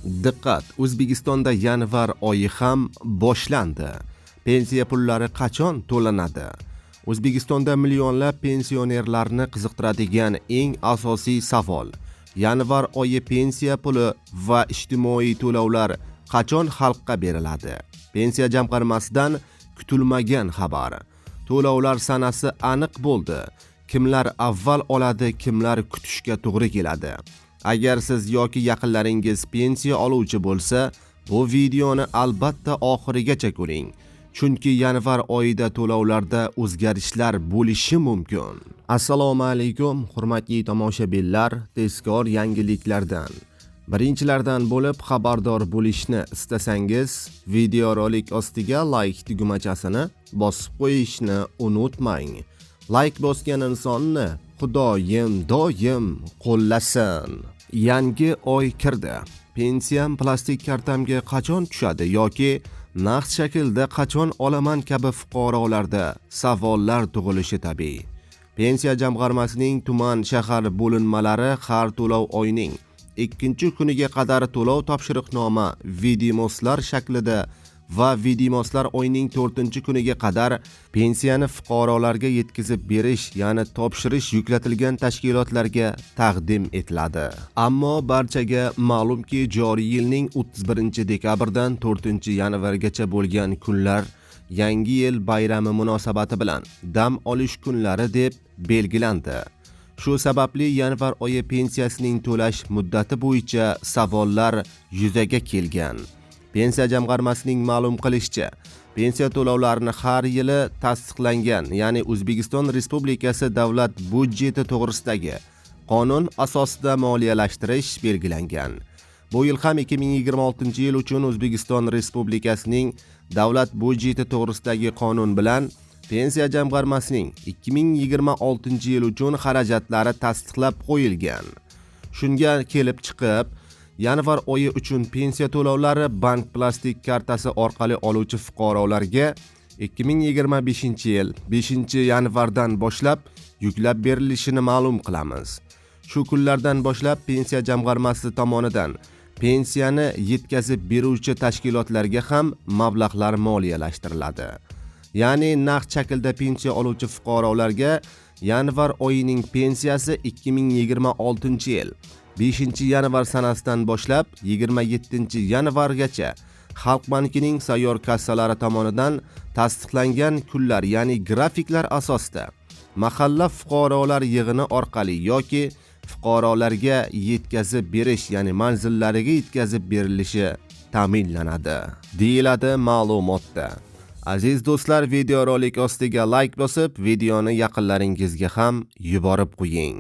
Diqqat, O'zbekistonda yanvar oyi ham boshlandi. Pensiya pullari qachon to'lanadi? O'zbekistonda millionlab pensionerlarni qiziqtiradigan eng asosiy savol: yanvar oyi pensiya puli va ijtimoiy to'lovlar qachon xalqqa beriladi? Pensiya jamg'armasidan kutilmagan xabar. To'lovlar sanasi aniq bo'ldi. Kimlar avval oladi, kimlar kutishga to'g'ri keladi. Agar siz yoki yaqinlaringiz pensiya oluvchi bo'lsa, bu videoni albatta oxirigacha ko'ring. Chunki yanvar oyida to'lovlarda o'zgarishlar bo'lishi mumkin. Assalomu alaykum, hurmatli tomoshabinlar, tezkor yangiliklardan. Birinchilardan bo'lib xabardor bo'lishni istasangiz, videorolik ostiga like tugmachasini bosib qo'yishni unutmang. Like bosgan insonni Xudoyim doim qo'llasin. Yangi oy kirdi. Pensiyam plastik kartamga qachon tushadi yoki naqd shaklda qachon olaman kabi fuqarolarda savollar tug'ilishi tabiiy. Pensiya jamg'armasining tuman shahar bo'linmalari har to'lov oyining 2-kuniga qadar to'lov topshiriqnoma vidimoslar shaklida va vidimoslar oyining 4-kuniga qadar pensiyani fuqarolarga yetkazib berish, ya'ni topshirish yuklatilgan tashkilotlarga taqdim etiladi. Ammo barchaga ma'lumki, joriy yilning 31-dekabrdan 4-yanvargacha bo'lgan kunlar Yangi yil bayrami munosabati bilan dam olish kunlari deb belgilandi. Shu sababli yanvar oyi pensiyasining to'lash muddati bo'yicha savollar yuzaga kelgan. Pensiya jamg'armasining ma'lum qilishicha, pensiya to'lovlarini har yili tasdiqlangan, ya'ni O'zbekiston Respublikasi davlat budjeti to'g'risidagi qonun asosida moliyalashtirish belgilangan. Bu yil ham 2026-yil uchun O'zbekiston Respublikasining davlat budjeti to'g'risidagi qonun bilan pensiya jamg'armasining 2026-yil uchun xarajatlari tasdiqlab qo'yilgan. Shunga kelib chiqib, yanvar oyi uchun pensiya to'lovlari bank plastik kartasi orqali oluvchi fuqarolarga 2025-yil 5-yanvardan boshlab yuklab berilishini ma'lum qilamiz. Shu kunlardan boshlab pensiya jamg'armasi tomonidan pensiyani yetkazib beruvchi tashkilotlarga ham mablag'lar moliyalashtiriladi. Ya'ni naqd shaklda pensiya oluvchi fuqarolarga yanvar oyining pensiyasi 2026-yil 5-yanvar sanasidan boshlab 27-yanvargacha Xalq bankining sayyor kassalari tomonidan tasdiqlangan kunlar, ya'ni grafiklar asosida mahalla fuqarolar yig'ini orqali yoki fuqarolarga yetkazib berish, ya'ni manzillariga yetkazib berilishi ta'minlanadi, deyiladi ma'lumotda. Aziz do'stlar, videorolik ostiga like bosib, videoni yaqinlaringizga ham yuborib qo'ying.